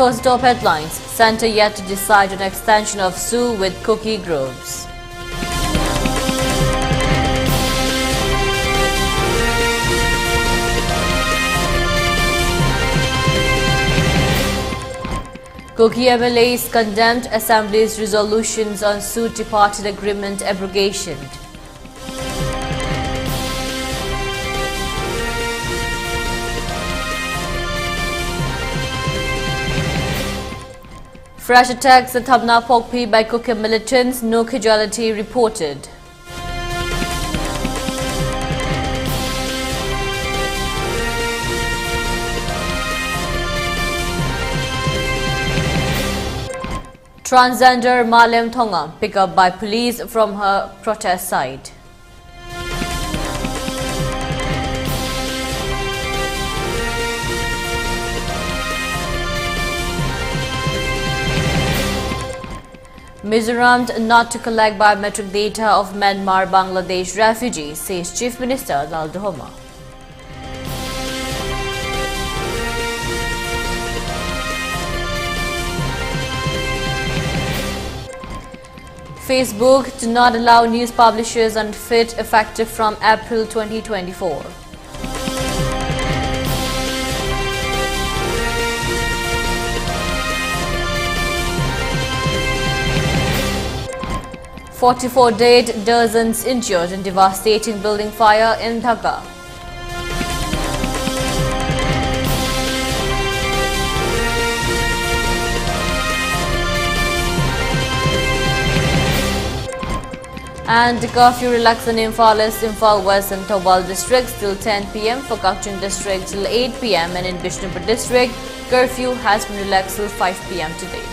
First top headlines. Centre yet to decide on extension of zoo with cookie groves. Cookie MLAs condemned Assembly's resolutions on zoo tripartite agreement abrogation. Fresh attacks at Thabna Pokpi by Cookie militants, no casualty reported. Transgender Malem Thongam picked up by police from her protest site. Mizoram not to collect biometric data of Myanmar Bangladesh refugees, says Chief Minister Lal Dohoma. Facebook to not allow news publishers unfit effective from April 2024. "44 dead, dozens injured in devastating building fire in Dhaka." And the curfew relaxed in Imphal East, Imphal West and Thobal districts till 10 p.m. for Kakching district till 8 p.m. and in Bishnupur district, curfew has been relaxed till 5 p.m. today.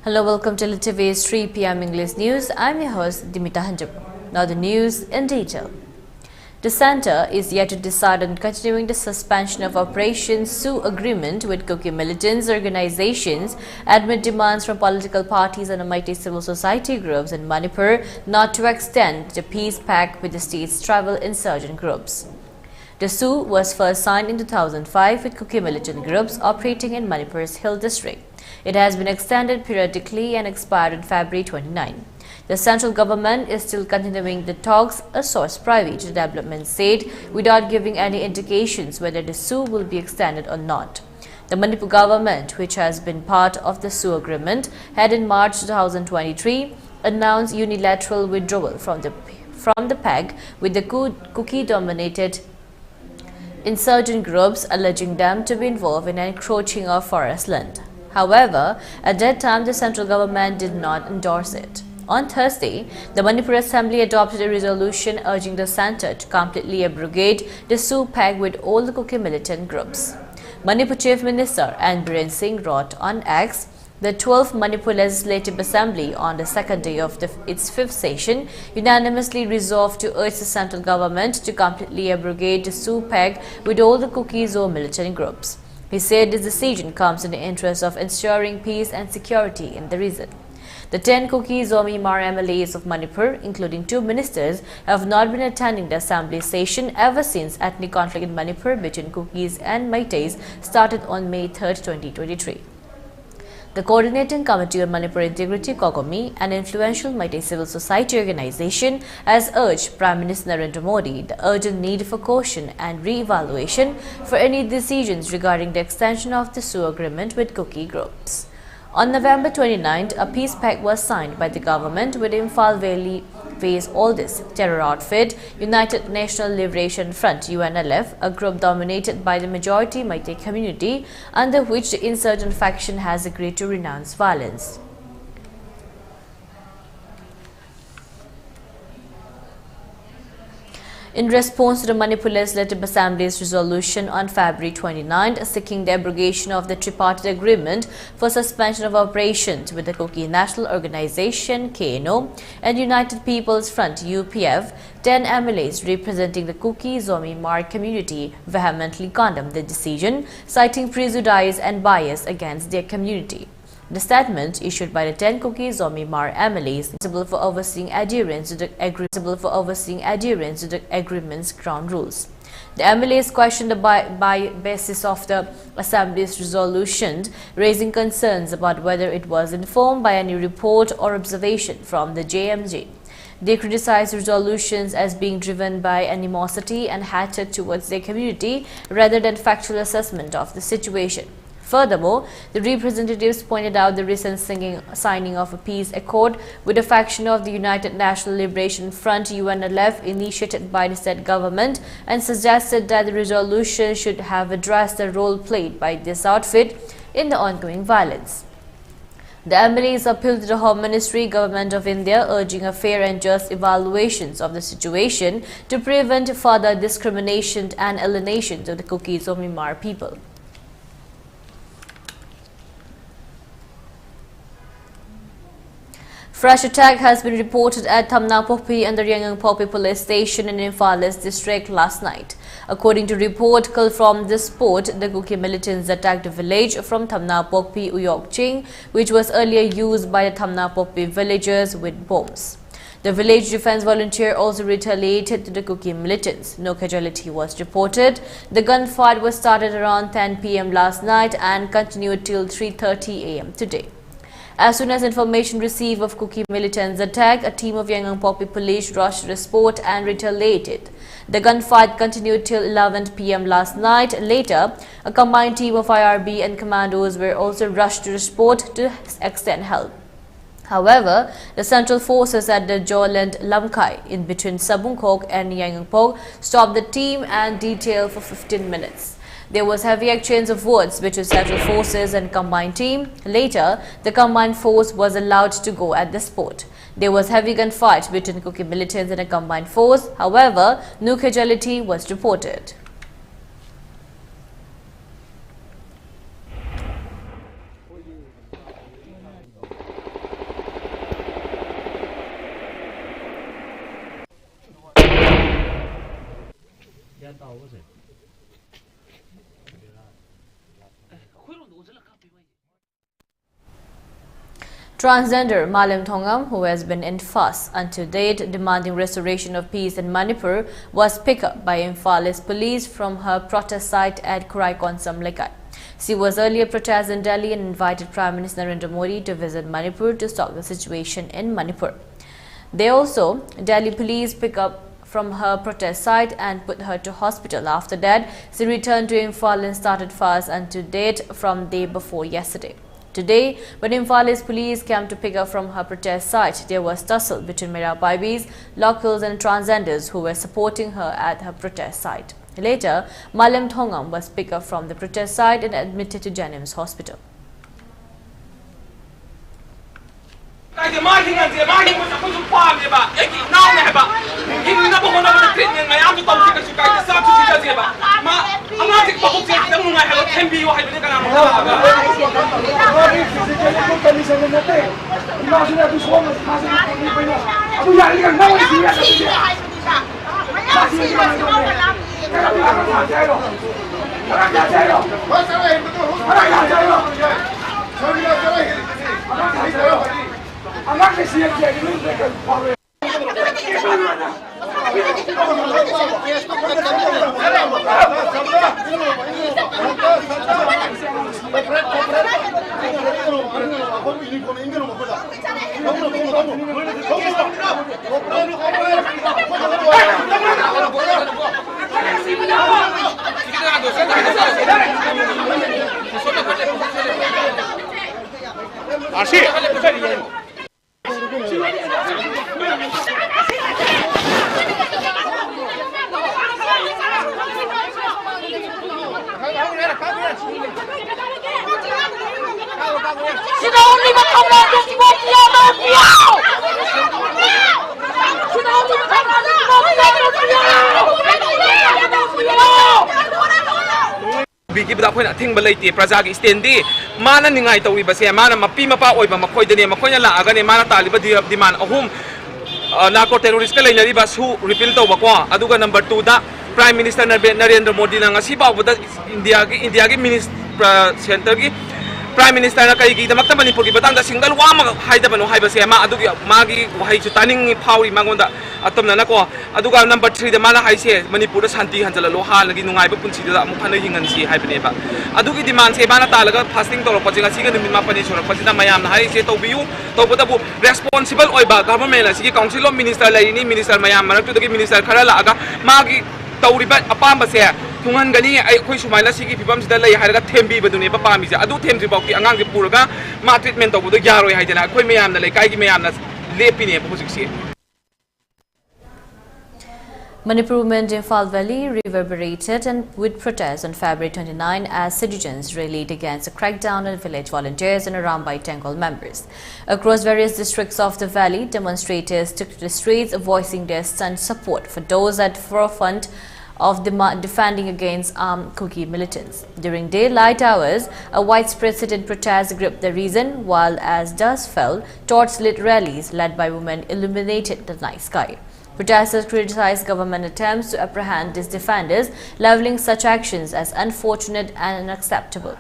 Hello, welcome to ELITETV's 3 p.m. English News. I'm your host, Deemita. Now the news in detail. The centre is yet to decide on continuing the suspension of Operation Sue agreement with Cookie militants organizations amid demands from political parties and mighty civil society groups in Manipur not to extend the peace pact with the state's tribal insurgent groups. The SU was first signed in 2005 with Cookie militant groups operating in Manipur's Hill district. It has been extended periodically and expired in February 29. The central government is still continuing the talks, a source privy to the development said, without giving any indications whether the SU will be extended or not. The Manipur government, which has been part of the SU agreement, had in March 2023 announced unilateral withdrawal from the PAG with the Cookie-dominated insurgent groups, alleging them to be involved in encroaching of forest land. However, at that time, the central government did not endorse it. On Thursday, the Manipur Assembly adopted a resolution urging the centre to completely abrogate the SU pact with all the Cookie militant groups. Manipur Chief Minister N. Biren Singh wrote on X, the 12th Manipur Legislative Assembly on the second day of its fifth session unanimously resolved to urge the central government to completely abrogate the SU pact with all the Cookies or militant groups. He said this decision comes in the interest of ensuring peace and security in the region. The 10 Cookie Zomi Mar MLAs of Manipur, including 2 ministers, have not been attending the assembly session ever since ethnic conflict in Manipur between Cookies and Meiteis started on May 3, 2023. The Coordinating Committee on Manipur Integrity (COCOMI), an influential Meitei civil society organization, has urged Prime Minister Narendra Modi the urgent need for caution and re-evaluation for any decisions regarding the extension of the SU agreement with Cookie groups. On November 29, a peace pact was signed by the government with Imphal Valley-based oldest terror outfit, United National Liberation Front (UNLF), a group dominated by the majority Meitei community, under which the insurgent faction has agreed to renounce violence. In response to the Manipur Legislative Assembly's resolution on February 29, seeking the abrogation of the tripartite agreement for suspension of operations with the Kuki National Organization (KNO) and United People's Front (UPF), 10 MLAs representing the Kuki Zomi Mar community vehemently condemned the decision, citing prejudice and bias against their community. The statement issued by the 10 Kuki Zomi Mar MLAs responsible for overseeing adherence to the agreement's ground rules. The MLAs questioned the basis of the Assembly's resolution, raising concerns about whether it was informed by any report or observation from the JMJ. They criticized resolutions as being driven by animosity and hatred towards their community rather than factual assessment of the situation. Furthermore, the representatives pointed out the recent signing of a peace accord with a faction of the United National Liberation Front (UNLF) initiated by the state government and suggested that the resolution should have addressed the role played by this outfit in the ongoing violence. The MLAs appealed to the Home Ministry, Government of India, urging a fair and just evaluations of the situation to prevent further discrimination and alienation of the Kuki Zomi Mar people. Fresh attack has been reported at Thamnapokpi and the Yangangpokpi police station in Imphal district last night. According to report from this spot, the Kuki militants attacked a village from Thamnapokpi Uyokching, which was earlier used by the Thamnapokpi villagers with bombs. The village defense volunteer also retaliated to the Kuki militants. No casualty was reported. The gunfight was started around 10 p.m. last night and continued till 3:30 a.m. today. As soon as information received of Kuki militants' attack, a team of Yangangpokpi police rushed to the spot and retaliated. The gunfight continued till 11 p.m. last night. Later, a combined team of IRB and commandos were also rushed to the spot to extend help. However, the central forces at the Joland Lamkai in between Sabungkok and Yangangpok stopped the team and detail for 15 minutes. There was heavy exchange of words between central forces and combined team. Later, the combined force was allowed to go at the spot. There was heavy gunfight between Kuki militants and a combined force. However, no casualty was reported. Transgender Malem Thongam, who has been in fuss until date demanding restoration of peace in Manipur, was picked up by Imphal police from her protest site at Kuraikonsam Lekai. She was earlier protested in Delhi and invited Prime Minister Narendra Modi to visit Manipur to stop the situation in Manipur. Delhi police picked up from her protest site and put her to hospital. After that, she returned to Imphal and started fast until date from day before yesterday. Today, when Imphal police came to pick her from her protest site, there was tussle between Mera Paibis, locals and transgenders who were supporting her at her protest site. Later, Malem Thongam was picked up from the protest site and admitted to Janims Hospital. ꯇꯧꯕꯤꯈꯤꯕꯗ ꯑꯩꯈꯣꯏꯅ ꯑꯊꯤꯡꯕ ꯂꯩꯇꯦ ꯄ꯭ꯔꯖꯥꯒꯤ ꯁ꯭ꯇꯦꯟꯗꯤ ꯃꯥꯅ ꯅꯤꯡꯉꯥꯏ ꯇꯧꯔꯤꯕꯁꯦ ꯃꯥꯅ ꯃꯄꯤ ꯃꯄꯥ ꯑꯣꯏꯕ ꯃꯈꯣꯏꯗꯅꯦ ꯃꯈꯣꯏꯅ ꯂꯥꯛꯑꯒꯅꯦ ꯃꯥꯅ ꯇꯥꯜꯂꯤꯕ ꯗꯤꯃꯥꯟ ꯑꯍꯨꯝ नार्को टेरोरिस्ट लेनरीबा सु repeal तौबको अदुगा number 2 the prime minister Narendra Modi ना ngasi बावदा इंडिया की मिनिस्टर सेंटर की प्राइम मिनिस्टर ना कई की दमकता मणिपुर की बतांग सिंगल वा म हाइदबनो हाइबसे मा अदुगी मागी वहाई छु तानिंग फाउरी मांगोंदा अतमना नको अदुगा नंबर 3 दा माना हाइसे मणिपुर शांति हंजललो हालगी नुंगाइबा पुंसीदा अमु फन हिंगनसी हाइबनेबा अदुगी डिमांड से बाना तालगा फास्टिंग तौरपा जिंगा सिगा निमित मापनि सोरपसिदा मयाम ना हाइसे तौबियु तौबदबु रेस्पोंसिबल ओइबा गवर्नमेंट असिगी काउंसिल ऑफ मिनिस्टर लाइनी मिनिस्टर मयाम मरक्तुदगी मिनिस्टर खरा लागा मागी तौरिबा अपामबसे थुंगनगनी अखोई सुमाइना सिगी फिबम सिदा लई हारगा थेंबी बदुने पामिजे अदु थेंद्रि बाउकी अंगांगे पुरगा मा ट्रीटमेंट तौबदो यारोय हाइजना अखोई मयामना लई काइगी मयामना लेपिने हुजिकसे Manipur movement in Fall Valley reverberated and with protests on February 29 as citizens rallied against a crackdown on village volunteers and around by Tengol members. Across various districts of the valley, demonstrators took to the streets voicing their stunned support for those at forefront of defending against armed Kuki militants. During daylight hours, a widespread sit-in protest gripped the region, while as dusk fell, torch-lit rallies led by women illuminated the night sky. Protesters criticized government attempts to apprehend these defenders, leveling such actions as unfortunate and unacceptable.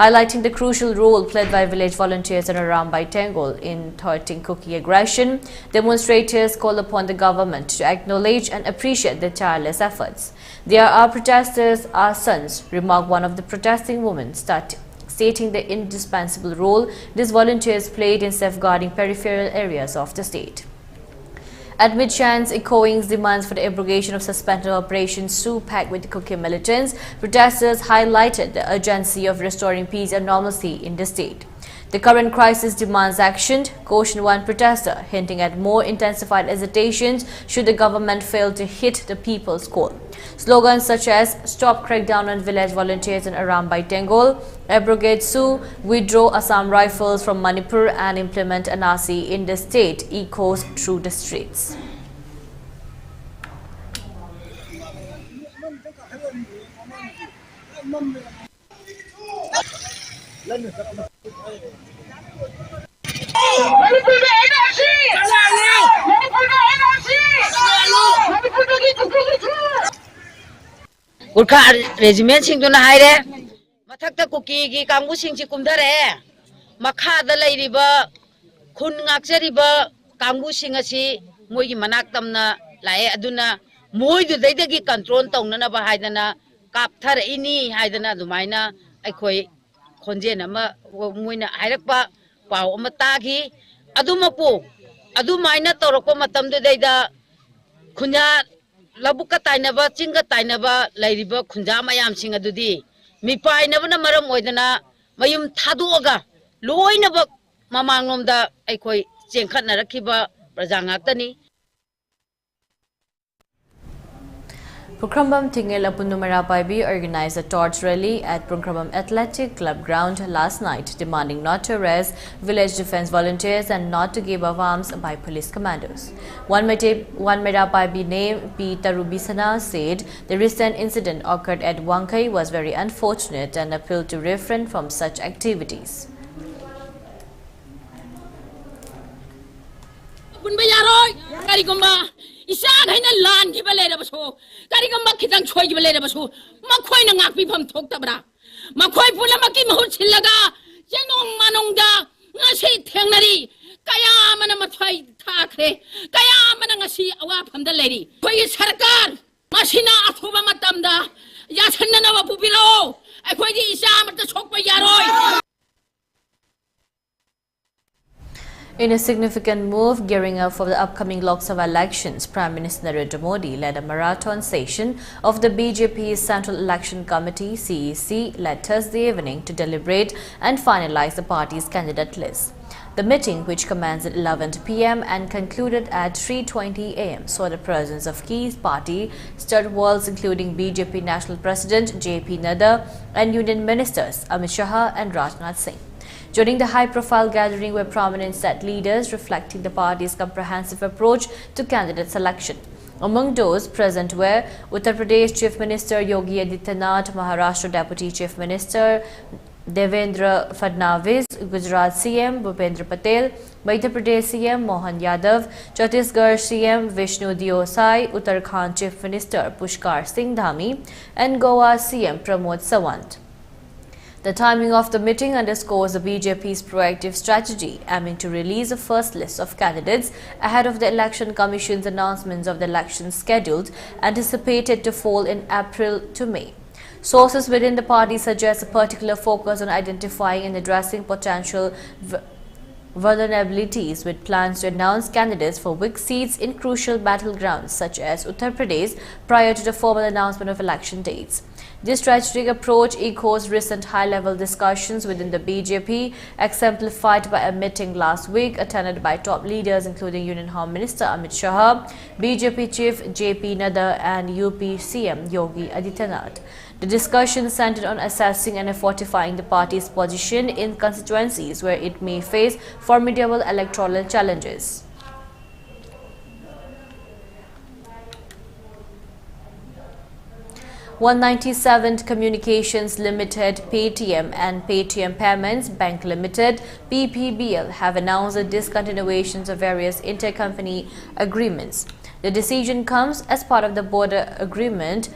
Highlighting the crucial role played by village volunteers and around by Tengol in thwarting Kuki aggression, demonstrators called upon the government to acknowledge and appreciate their tireless efforts. "They are our protesters, our sons," remarked one of the protesting women, stating the indispensable role these volunteers played in safeguarding peripheral areas of the state. Amid chants echoing demands for the abrogation of suspended Operation Su-packed with Kuki militants, protesters highlighted the urgency of restoring peace and normalcy in the state. The current crisis demands action, cautioned one protester, hinting at more intensified hesitations should the government fail to hit the people's call. Slogans such as "Stop crackdown on village volunteers and around by Tengol," "Abrogate Su," "Withdraw Assam rifles from Manipur," and "Implement NRC in the state" echoes through the streets. Gurkha regiment sing to na haire mathakta kuki gi kangbu sing chi kumdare makha da leiriba khun ngakjariba kangbu sing asi moi gi manak tamna lae aduna moi du dai gi control tawna na ba haidana kapthar ini haidana dumaina aikhoi khonje na ma moina hairakpa pau ama tagi adumapu adumaina torokpa matam du dai da khunya Labuka tainaba chinga tainaba lairiba khunja mayam sing adudi mipainaba na maram oidana mayum thaduaga loinaba mamangomda aikoi chengkhatna rakhiba praja ngaktani Pukhrambam Tingel Apunumara Paibi organized a torch rally at Pukhrambam Athletic Club ground last night, demanding not to arrest village defense volunteers and not to give up arms by police commandos. One Mera Paibi named P. Tarubisana said the recent incident occurred at Wankai was very unfortunate and appealed to refrain from such activities. Isan haina lan ki balera baso kari gamba khitang choi ki balera baso makhoi na ngak pi pham thok tabra makhoi pula maki mahut chillaga jenong manong da ngasi thengnari kaya mana mathai thakre kaya mana ngasi awa pham da leri khoi sarkar masina athuba matam da ya thanna na bapu biro akhoi di isa mat chok pa yaroi. In a significant move gearing up for the upcoming Lok Sabha elections, Prime Minister Narendra Modi led a marathon session of the BJP's Central Election Committee (CEC) led Thursday evening to deliberate and finalize the party's candidate list. The meeting, which commenced at 11 p.m. and concluded at 3:20 a.m., saw the presence of key party stalwarts including BJP National President J.P. Nadda and Union Ministers Amit Shah and Rajnath Singh. During the high-profile gathering were prominent state leaders reflecting the party's comprehensive approach to candidate selection. Among those present were Uttar Pradesh Chief Minister Yogi Adityanath, Maharashtra Deputy Chief Minister Devendra Fadnavis, Gujarat CM Bhupendra Patel, Madhya Pradesh CM Mohan Yadav, Chhattisgarh CM Vishnu Diosai, Uttarakhand Chief Minister Pushkar Singh Dhami, and Goa CM Pramod Sawant. The timing of the meeting underscores the BJP's proactive strategy, aiming to release a first list of candidates ahead of the Election Commission's announcements of the elections scheduled, anticipated to fall in April to May. Sources within the party suggest a particular focus on identifying and addressing potential vulnerabilities, with plans to announce candidates for weak seats in crucial battlegrounds such as Uttar Pradesh prior to the formal announcement of election dates. This strategic approach echoes recent high-level discussions within the BJP, exemplified by a meeting last week attended by top leaders including Union Home Minister Amit Shah, BJP Chief JP Nadda and UP CM Yogi Adityanath. The discussion centered on assessing and fortifying the party's position in constituencies where it may face formidable electoral challenges. One97 Communications Limited Paytm and Paytm Payments Bank Limited PPBL have announced the discontinuations of various intercompany agreements. The decision comes as part of the border agreement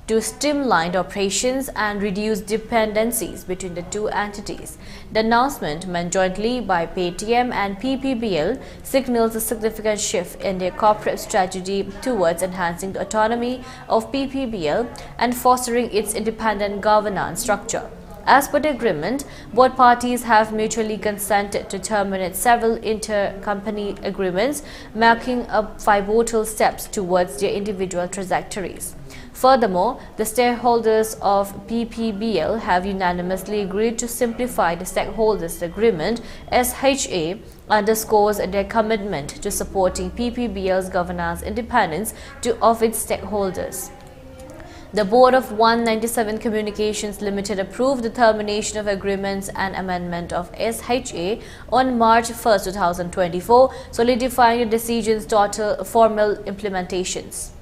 to streamline operations and reduce dependencies between the two entities. The announcement, made jointly by Paytm and PPBL, signals a significant shift in their corporate strategy towards enhancing the autonomy of PPBL and fostering its independent governance structure. As per the agreement, both parties have mutually consented to terminate several intercompany agreements, marking up pivotal steps towards their individual trajectories. Furthermore, the stakeholders of PPBL have unanimously agreed to simplify the stakeholders agreement. SHA underscores their commitment to supporting PPBL's governance independence of its stakeholders. The board of 197 Communications Limited approved the termination of agreements and amendment of SHA on March 1, 2024, solidifying the decision's total formal implementations.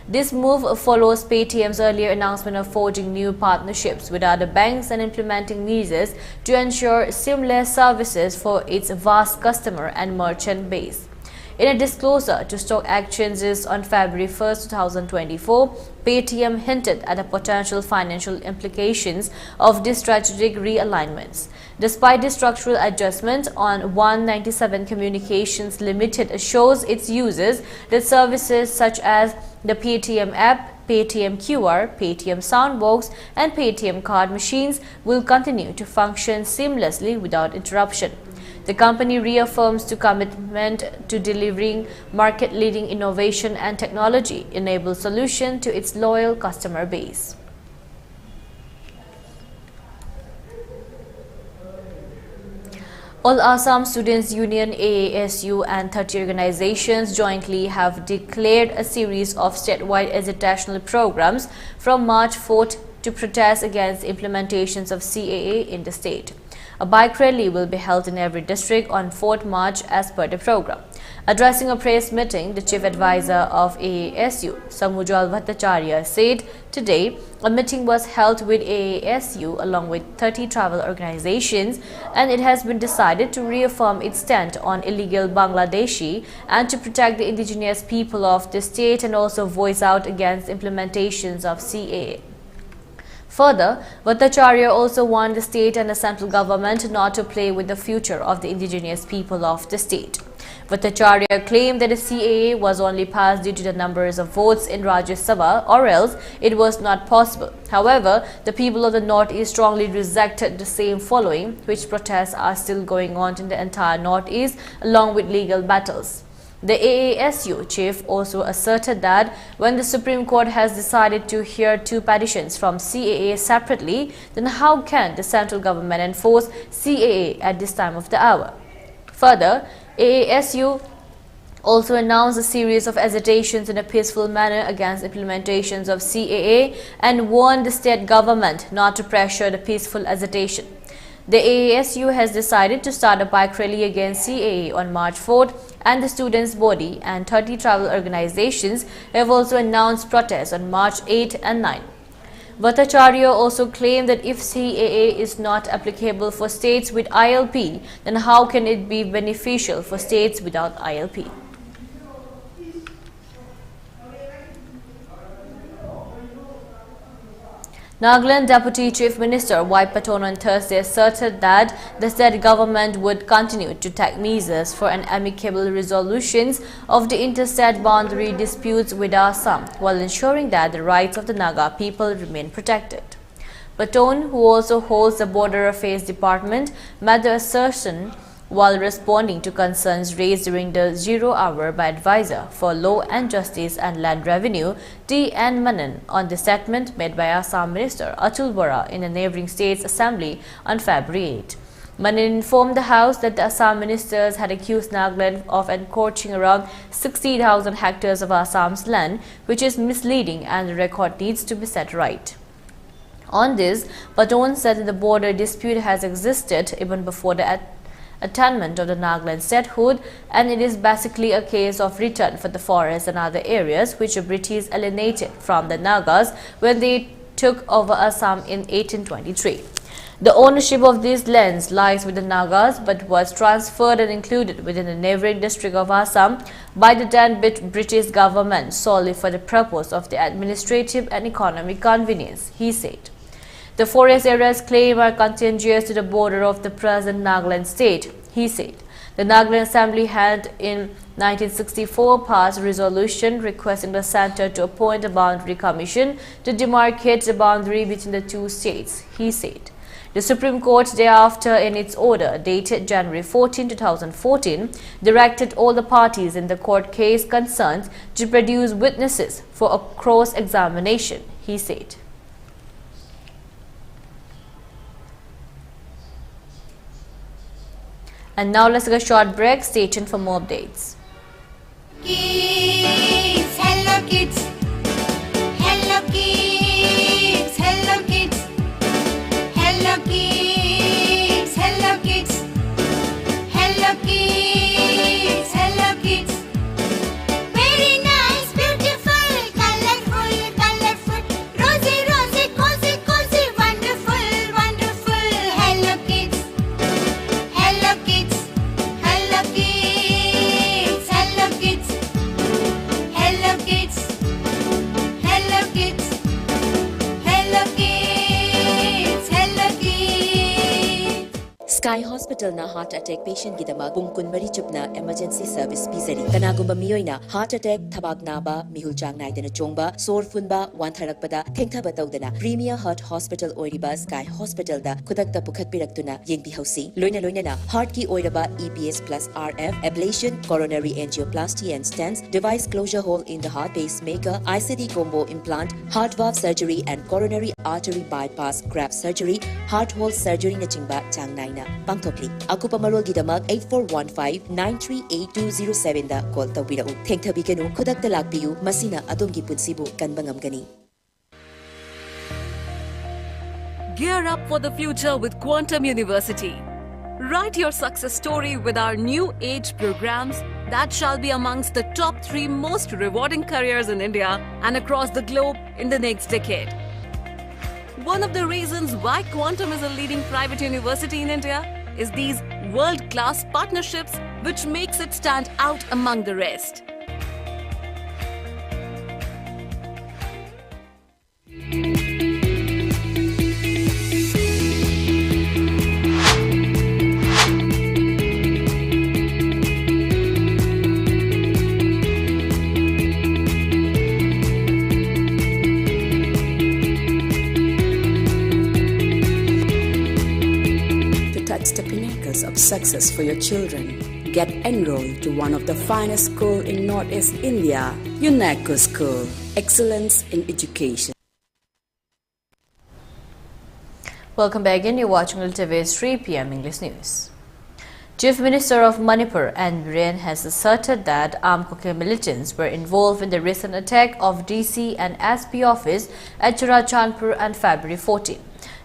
This move follows Paytm's earlier announcement of forging new partnerships with other banks and implementing measures to ensure seamless services for its vast customer and merchant base. In a disclosure to stock exchanges on February 1, 2024, Paytm hinted at the potential financial implications of these strategic realignments. Despite the structural adjustment, on 197 Communications Limited assures its users that services such as the Paytm app, Paytm QR, Paytm Soundbox and Paytm card machines will continue to function seamlessly without interruption. The company reaffirms its commitment to delivering market-leading innovation and technology-enabled solutions to its loyal customer base. All Assam Students Union AASU and 30 organizations jointly have declared a series of statewide agitational programs from March 4th to protest against implementations of CAA in the state. A bike rally will be held in every district on 4th March as per the program. Addressing a press meeting, the chief advisor of AASU, Samujal Bhattacharya, said today a meeting was held with AASU along with 30 travel organizations, and it has been decided to reaffirm its stand on illegal Bangladeshi and to protect the indigenous people of the state and also voice out against implementations of CAA. Further, Bhattacharya also warned the state and the central government not to play with the future of the indigenous people of the state. Bhattacharya claimed that the CAA was only passed due to the numbers of votes in Rajya Sabha, or else it was not possible. However, the people of the Northeast strongly rejected the same, following which protests are still going on in the entire Northeast along with legal battles. The AASU chief also asserted that when the Supreme Court has decided to hear two petitions from CAA separately, then how can the central government enforce CAA at this time of the hour? Further, AASU also announced a series of agitations in a peaceful manner against implementations of CAA and warned the state government not to pressure the peaceful agitation. The AASU has decided to start a bike rally against CAA on March 4th, and the students' body and 30 travel organizations have also announced protests on March 8 and 9. Bhattacharya also claimed that if CAA is not applicable for states with ILP, then how can it be beneficial for states without ILP? Nagaland Deputy Chief Minister Y. Paton on Thursday asserted that the state government would continue to take measures for an amicable resolutions of the interstate boundary disputes with Assam, while ensuring that the rights of the Naga people remain protected. Paton, who also holds the Border Affairs Department, made the assertion while responding to concerns raised during the Zero Hour by Advisor for Law and Justice and Land Revenue T.N. Manan on the statement made by Assam Minister Atul Bora in the neighbouring state's assembly on February 8. Manan informed the House that the Assam ministers had accused Nagaland of encroaching around 60,000 hectares of Assam's land, which is misleading and the record needs to be set right. On this, Paton said that the border dispute has existed even before the attainment of the Nagaland statehood, and it is basically a case of return for the forests and other areas which the British alienated from the Nagas when they took over Assam in 1823. The ownership of these lands lies with the Nagas but was transferred and included within the neighbouring district of Assam by the then British government solely for the purpose of the administrative and economic convenience, he said. The forest areas claimed are contiguous to the border of the present Nagaland state, he said. The Nagaland Assembly had in 1964 passed a resolution requesting the centre to appoint a boundary commission to demarcate the boundary between the two states, he said. The Supreme Court thereafter, in its order dated January 14, 2014, directed all the parties in the court case concerned to produce witnesses for a cross-examination, he said. And now let's take a short break. Stay tuned for more updates. Kids, hello kids. Hello kids, hello kids. Hello kids, hello kids. Hello kids, hello kids. Very nice, beautiful, colorful, colorful. Rosy, rosy, cozy, cozy, wonderful, wonderful. Hello kids. Hello kids. Hello kids, hello kids, hello kids, hello kids, hello kids, hello kids. Sky Hospital na heart attack patient gidamag pung kunmari chupna emergency service pizari. Kanagumba miyoyna heart attack thabak naba mihul chang naidana chongba sore funba wantharakpada thengthaba tawdana Premier Heart Hospital oiriba Sky Hospital da khudakta pukhat piraktuna yengbi hausi loina na heart ki oiraba EPS plus RF ablation coronary angioplasty and stents device closure hole in the heart pacemaker ICD combo implant heart valve surgery and coronary artery bypass graft surgery heart hole surgery na chingba chang naina pangthokli akupa marol gidamak 8415938207 da call tawbirau thengthabi kenu khudakta lakpiyu masina adongi punsibu kanba ngamgani. Gear up for the future with Quantum University. Write your success story with our new age programs that shall be amongst the top 3 most rewarding careers in India and across the globe in the next decade. One of the reasons why Quantum is a leading private university in India is these world-class partnerships which makes it stand out among the rest. Of success for your children. Get enrolled to one of the finest schools in Northeast India, UNESCO School. Excellence in education. Welcome back again. You're watching ELITETV's 3 p.m. English News. Chief Minister of Manipur N. Biren has asserted that armed Kukki militants were involved in the recent attack of DC and SP office at Churachandpur on February 14.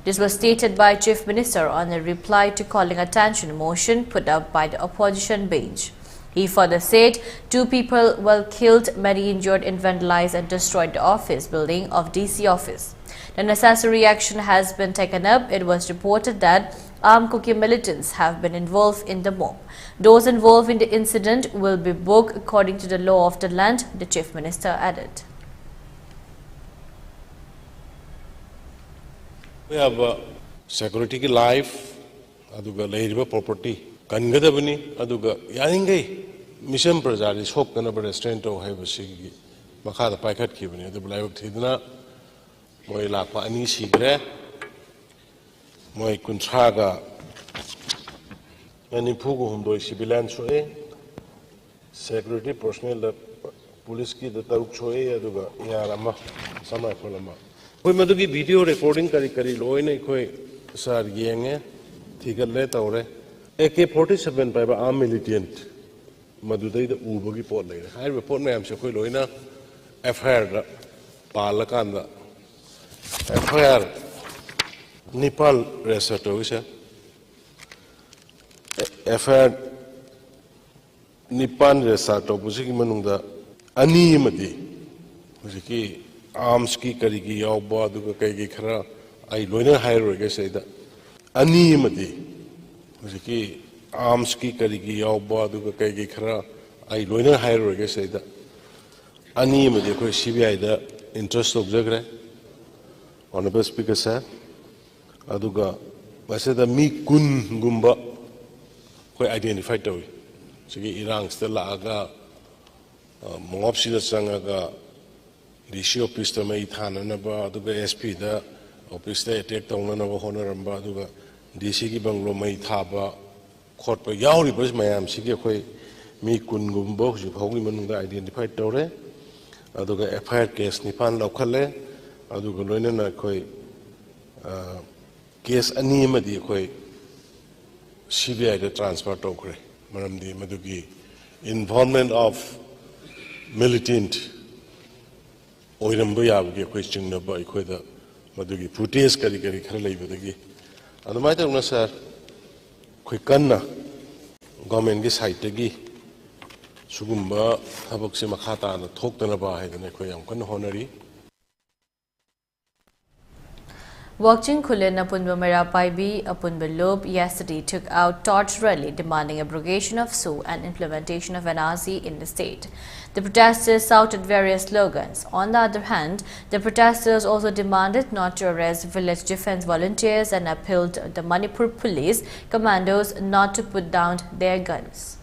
This was stated by Chief Minister on a reply to calling attention motion put up by the opposition bench. He further said 2 people were killed, many injured and vandalized and destroyed the office building of DC office. The necessary action has been taken up. It was reported that armed Kuki militants have been involved in the mob. Those involved in the incident will be booked according to the law of the land, the Chief Minister added. We have security life, aduga lairiba property, kangadabani, aduga yaningai mission prajari sok kana restraint to have sigi makada paikat kibani adu bulai thidna moi lakpa ani sigre moi kuntraga Manipur ko humdoi civilian choe security personnel police ki da taruk choe aduga yarama samai pholama koi madugi video recording kari loine koi sar yenge thigalle tawre AK-47 by armed militant madudai da ubagi pot le hai report mayam se koi loina FIR da palakanda FIR Nepal resato isa FIR Nipan resato busiki manungda ani madi busiki arms ki kari ki yawba duga kai ki khara ai loina hairo ge seida ani madi Ki arms ki kari ki yawba duga kai ki khara ai loina hairo ge seida ani madi koi CBI da interest of jagre honorable speaker sir aduga wase da mi kun gumba koi identify tawi sigi irang stella aga mongop sida sangaga DC office ta mai thana na ba aduga SP da office ta attack tawna na ba honoramba aduga DC ki banglo mai thaba khot pa yauri bas mayam sige khoi mi kun gumbo ju phogi manungda identify tawre aduga FIR case nipan lokhale aduga loina na khoi case ani madi khoi CBI da transfer tokre maramdi madugi involvement of militant oiramba yabge khoi chingna ba khoi da madugi footage kari khara leibadagi adumai ta sir khoi kanna government gi side gi sugumba thabak se makha ta na thoktana ba haidane khoi yam kan honori Wakching Kulin Apunba Merapaibi Apunba Lob yesterday took out torch rally demanding abrogation of SU and implementation of NRC in the state. The protesters shouted various slogans. On the other hand, the protesters also demanded not to arrest village defense volunteers and appealed to the Manipur police commandos not to put down their guns.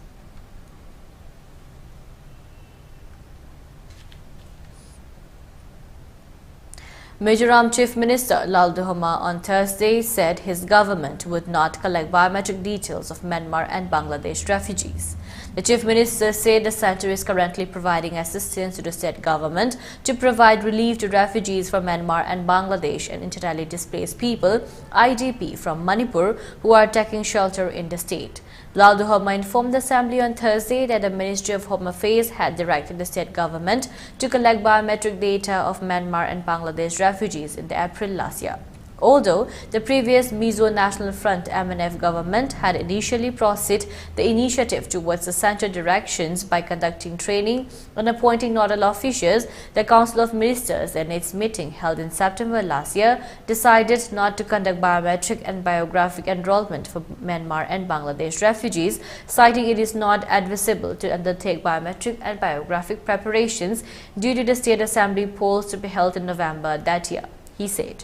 Mizoram Chief Minister Lalduhoma on Thursday said his government would not collect biometric details of Myanmar and Bangladesh refugees. The Chief Minister said the centre is currently providing assistance to the state government to provide relief to refugees from Myanmar and Bangladesh and internally displaced people, IDP, from Manipur who are taking shelter in the state. Lalduhoma informed the Assembly on Thursday that the Ministry of Home Affairs had directed the state government to collect biometric data of Myanmar and Bangladesh refugees in April last year. Although the previous Mizo National Front MNF government had initially proceeded the initiative towards the centre directions by conducting training and appointing nodal officials, the Council of Ministers in its meeting held in September last year decided not to conduct biometric and biographic enrollment for Myanmar and Bangladesh refugees, citing it is not advisable to undertake biometric and biographic preparations due to the State Assembly polls to be held in November that year, he said.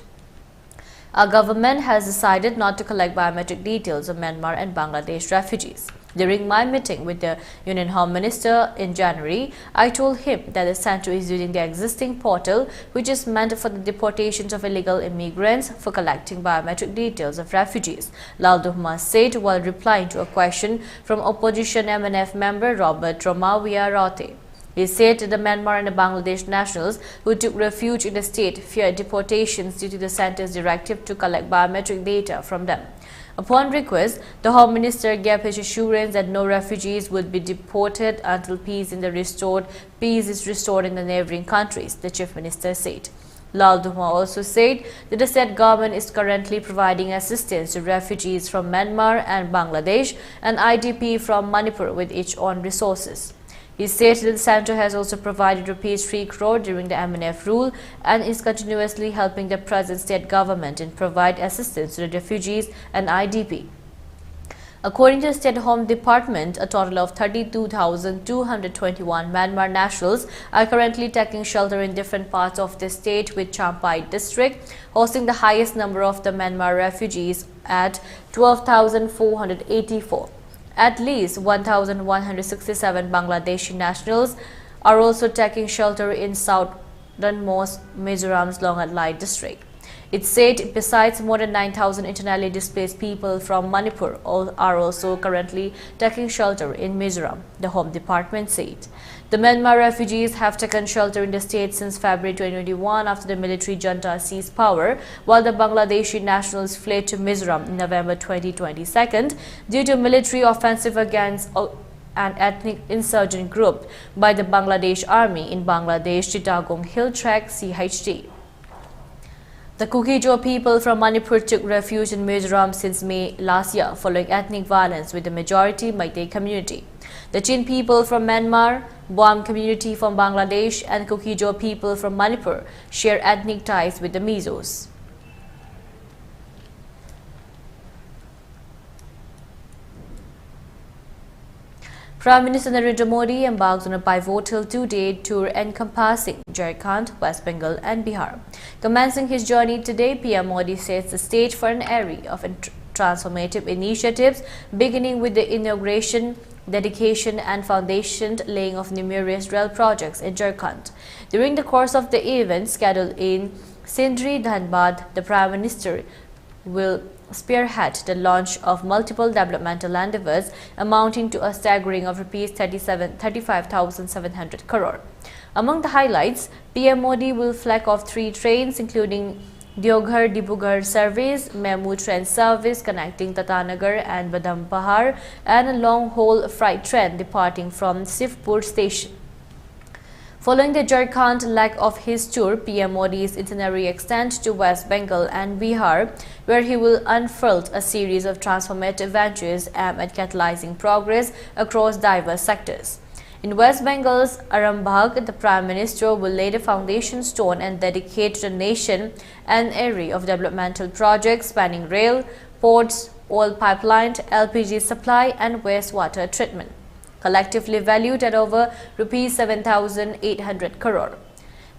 Our government has decided not to collect biometric details of Myanmar and Bangladesh refugees. During my meeting with the Union Home Minister in January, I told him that the centre is using the existing portal, which is meant for the deportations of illegal immigrants, for collecting biometric details of refugees, Lalduhoma said while replying to a question from opposition MNF member Robert Romawia Rote. He said the Myanmar and the Bangladesh nationals who took refuge in the state feared deportations due to the centre's directive to collect biometric data from them. Upon request, the Home Minister gave his assurance that no refugees would be deported until peace is restored in the neighboring countries, the Chief Minister said. Lal Duma also said that the state government is currently providing assistance to refugees from Myanmar and Bangladesh and IDP from Manipur with its own resources. He said that the centre has also provided Rs 3 crore during the MNF rule and is continuously helping the present state government in provide assistance to the refugees and IDP. According to the State Home Department, a total of 32,221 Myanmar nationals are currently taking shelter in different parts of the state, with Champhai district hosting the highest number of the Myanmar refugees at 12,484. At least 1,167 Bangladeshi nationals are also taking shelter in southernmost Mizoram's Longatlai district. It said besides more than 9,000 internally displaced people from Manipur are also currently taking shelter in Mizoram, the Home Department said. The Myanmar refugees have taken shelter in the state since February 2021 after the military junta seized power, while the Bangladeshi nationals fled to Mizoram in November 2022 due to military offensive against an ethnic insurgent group by the Bangladesh Army in Bangladesh Chittagong Hill Track CHD. The Kuki-Jo people from Manipur took refuge in Mizoram since May last year following ethnic violence with the majority Meitei community. The Chin people from Myanmar, Boam community from Bangladesh and Kuki-Jo people from Manipur share ethnic ties with the Mizos. Prime Minister Narendra Modi embarks on a pivotal two-day tour encompassing Jharkhand, West Bengal and Bihar. Commencing his journey today, PM Modi sets the stage for an array of transformative initiatives, beginning with the inauguration, dedication and foundation laying of numerous rail projects in Jharkhand. During the course of the event scheduled in Sindri, Dhanbad, the Prime Minister will spearhead the launch of multiple developmental endeavors amounting to a staggering of Rs 35,700 crore. Among the highlights, PM Modi will flag off 3 trains including Deoghar-Dibrugarh service, Memu train service connecting Tatanagar and Badampahar, and a long-haul freight train departing from Sifpur station. Following the Jharkhand leg of his tour, PM Modi's itinerary extends to West Bengal and Bihar, where he will unfurl a series of transformative ventures aimed at catalyzing progress across diverse sectors. In West Bengal's Arambagh, the Prime Minister will lay the foundation stone and dedicate to the nation an array of developmental projects spanning rail, ports, oil pipeline, LPG supply and wastewater treatment, collectively valued at over Rs 7,800 crore.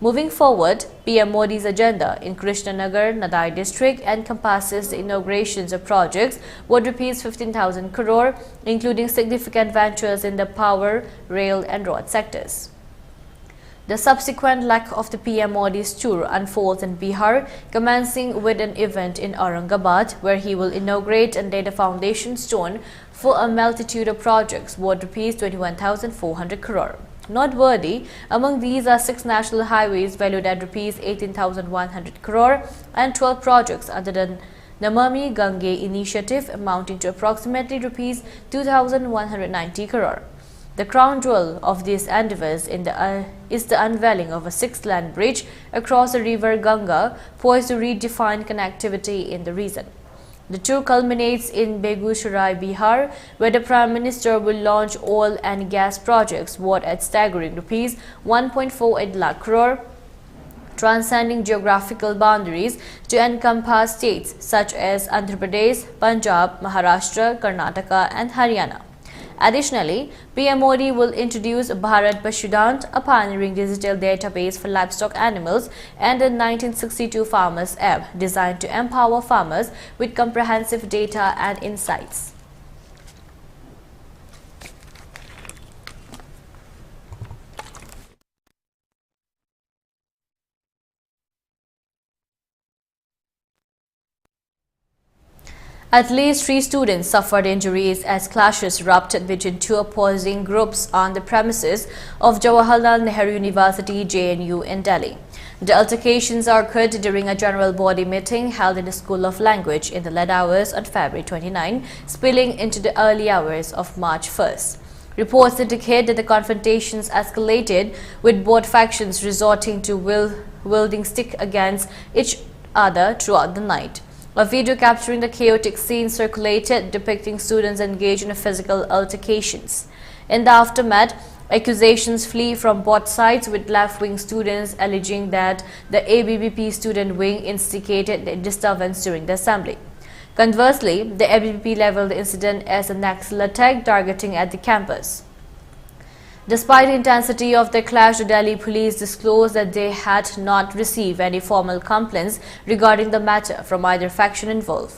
Moving forward, PM Modi's agenda in Krishnanagar, Nadai district encompasses the inaugurations of projects worth Rs 15,000 crore, including significant ventures in the power, rail and road sectors. The subsequent leg of the PM Modi's tour unfolds in Bihar, commencing with an event in Aurangabad, where he will inaugurate and lay the foundation stone for a multitude of projects worth Rs 21,400 crore. Noteworthy, among these are 6 national highways valued at Rs 18,100 crore and 12 projects under the Namami Gange initiative amounting to approximately Rs 2,190 crore. The crown jewel of these endeavors is the unveiling of a 6-lane bridge across the river Ganga, poised to redefine connectivity in the region. The tour culminates in Begusarai, Bihar, where the Prime Minister will launch oil and gas projects worth at staggering Rs 1.48 lakh crore, transcending geographical boundaries to encompass states such as Andhra Pradesh, Punjab, Maharashtra, Karnataka and Haryana. Additionally, PM Modi will introduce Bharat Pashudant, a pioneering digital database for livestock animals, and a 1962 Farmers app designed to empower farmers with comprehensive data and insights. At least 3 students suffered injuries as clashes erupted between 2 opposing groups on the premises of Jawaharlal Nehru University JNU in Delhi. The altercations occurred during a general body meeting held in the School of Language in the late hours on February 29, spilling into the early hours of March 1st. Reports indicate that the confrontations escalated, with both factions resorting to wielding stick against each other throughout the night. A video capturing the chaotic scene circulated depicting students engaged in physical altercations. In the aftermath, accusations flee from both sides, with left-wing students alleging that the ABVP student wing instigated the disturbance during the assembly. Conversely, the ABVP labeled the incident as a Naxal attack targeting at the campus. Despite the intensity of the clash, the Delhi police disclosed that they had not received any formal complaints regarding the matter from either faction involved.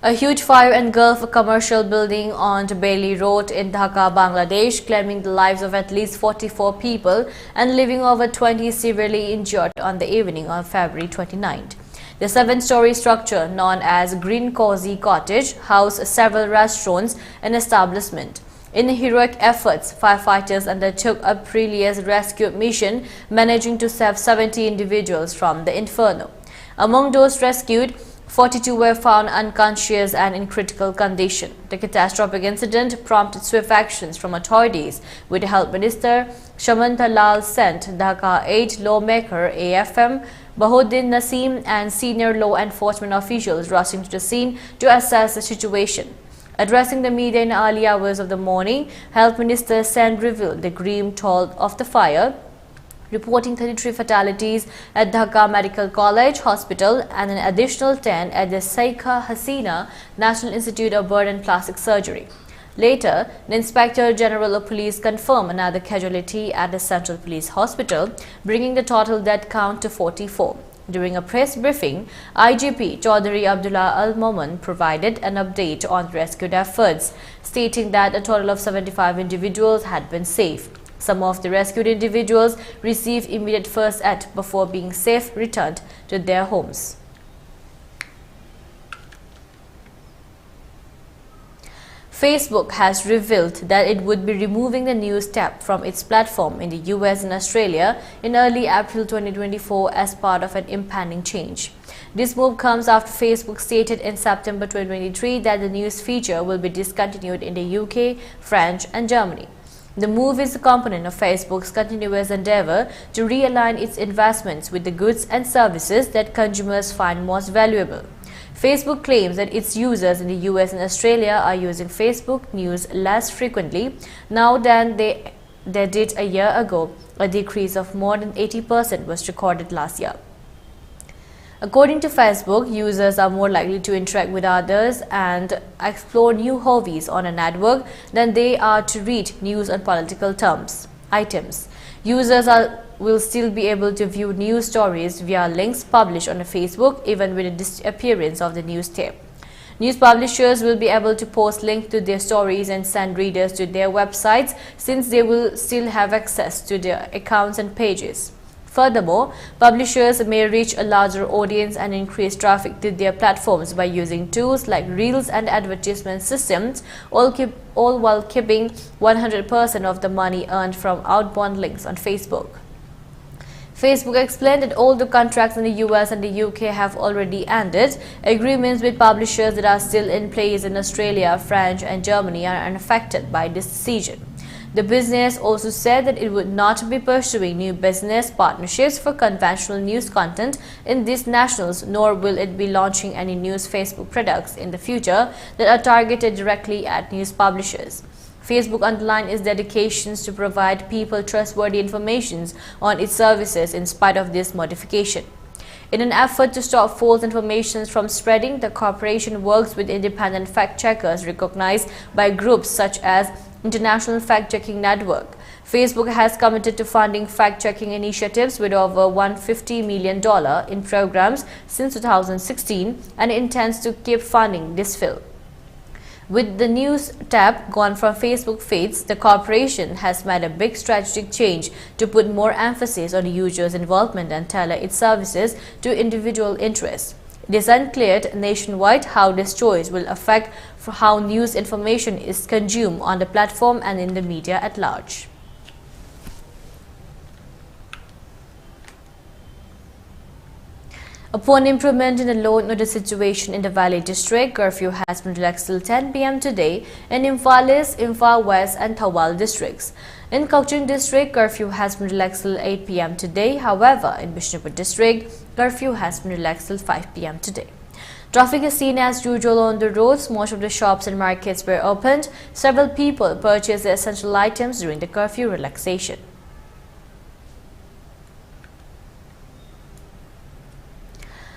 A huge fire engulfed a commercial building on Bailey Road in Dhaka, Bangladesh, claiming the lives of at least 44 people and leaving over 20 severely injured on the evening of February 29th. The 7-story structure, known as Green Cozy Cottage, housed several restaurants and establishments. In heroic efforts, firefighters undertook a perilous rescue mission, managing to save 70 individuals from the inferno. Among those rescued, 42 were found unconscious and in critical condition. The catastrophic incident prompted swift actions from authorities, with Health Minister Shamanta Lal sent Dhaka 8 lawmaker AFM Bahuddin Naseem and senior law enforcement officials rushing to the scene to assess the situation. Addressing the media in early hours of the morning, Health Minister Sen revealed the grim toll of the fire, reporting 33 fatalities at Dhaka Medical College Hospital and an additional 10 at the Sheikha Hasina National Institute of Burn and Plastic Surgery. Later, the Inspector General of Police confirmed another casualty at the Central Police Hospital, bringing the total death count to 44. During a press briefing, IGP Chaudhary Abdullah Al Momen provided an update on rescue efforts, stating that a total of 75 individuals had been saved. Some of the rescued individuals received immediate first aid before being safe returned to their homes. Facebook has revealed that it would be removing the news tab from its platform in the US and Australia in early April 2024 as part of an impending change. This move comes after Facebook stated in September 2023 that the news feature will be discontinued in the UK, France, and Germany. The move is a component of Facebook's continuous endeavor to realign its investments with the goods and services that consumers find most valuable. Facebook claims that its users in the US and Australia are using Facebook News less frequently now than they did a year ago. A decrease of more than 80% was recorded last year. According to Facebook, users are more likely to interact with others and explore new hobbies on a network than they are to read news on political items. Users will still be able to view news stories via links published on Facebook even with the disappearance of the news tab. News publishers will be able to post links to their stories and send readers to their websites, since they will still have access to their accounts and pages. Furthermore, publishers may reach a larger audience and increase traffic to their platforms by using tools like Reels and advertisement systems, all while keeping 100% of the money earned from outbound links on Facebook. Facebook explained that all the contracts in the US and the UK have already ended. Agreements with publishers that are still in place in Australia, France, and Germany are unaffected by this decision. The business also said that it would not be pursuing new business partnerships for conventional news content in these nationals, nor will it be launching any news Facebook products in the future that are targeted directly at news publishers. Facebook underlined its dedications to provide people trustworthy information on its services in spite of this modification. In an effort to stop false information from spreading, the corporation works with independent fact-checkers recognized by groups such as International Fact-Checking Network. Facebook has committed to funding fact-checking initiatives with over $150 million in programs since 2016 and intends to keep funding this field. With the news tab gone from Facebook feeds, the corporation has made a big strategic change to put more emphasis on users' involvement and tailor its services to individual interests. It is unclear nationwide how this choice will affect how news information is consumed on the platform and in the media at large. Upon improvement in the law and order situation in the Valley District, curfew has been relaxed till 10 p.m. today in Imphal East, Imphal West and Thawal districts. In Cochin District, curfew has been relaxed till 8 p.m. today. However, in Bishnupur District, curfew has been relaxed till 5 p.m. today. Traffic is seen as usual on the roads. Most of the shops and markets were opened. Several people purchased the essential items during the curfew relaxation.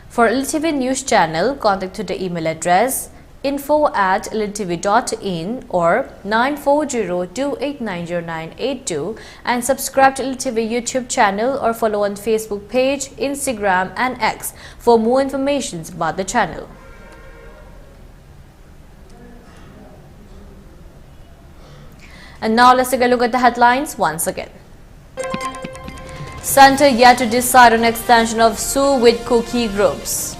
For ELITETV News Channel, contact to the email address info@elitetv.in or 9402890982 and subscribe to ELITETV YouTube channel or follow on Facebook page, Instagram and X for more information about the channel. And now let's take a look at the headlines once again. Centre yet to decide on extension of SU with cookie groups.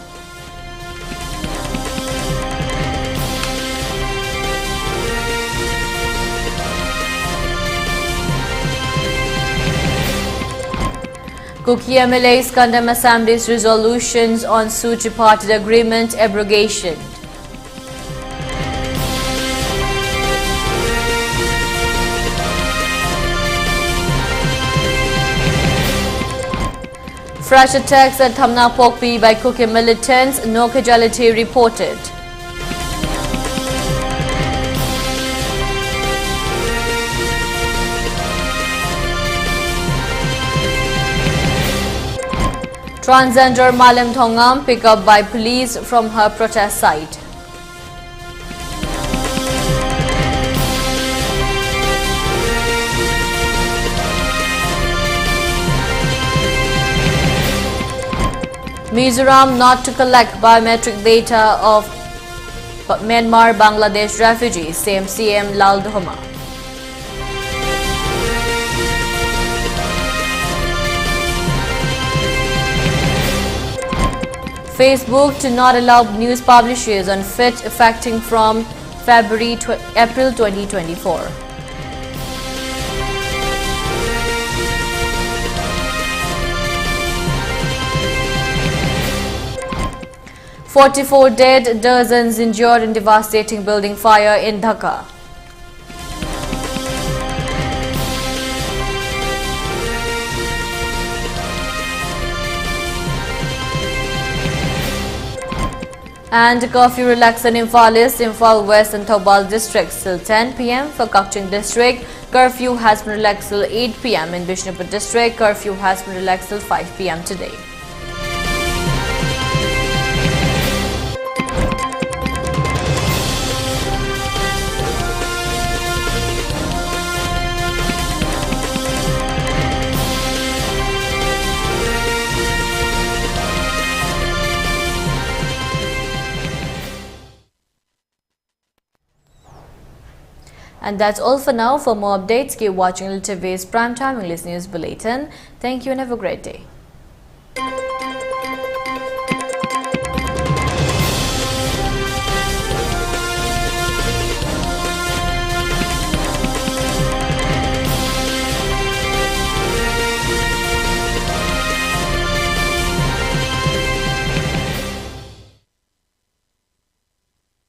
Cookie MLAs condemn Assembly's resolutions on SU tripartite agreement abrogation. Fresh attacks at Thamna Pokpi by Cookie militants, no casualty reported. Transgender Malim Thongam picked up by police from her protest site. Mizoram not to collect biometric data of Myanmar Bangladesh refugees, same CM Lal Dhoma. Facebook to not allow news publishers on FIT effecting from April 2024. "44 dead, dozens injured in devastating building fire in Dhaka." And curfew relaxed in Imphal East, Imphal West and Thawal districts till 10 p.m. For Cochin District, curfew has been relaxed till 8 p.m. In Bishnupur District, curfew has been relaxed till 5 p.m. today. And that's all for now. For more updates, keep watching ELITETV's Primetime English News Bulletin. Thank you and have a great day.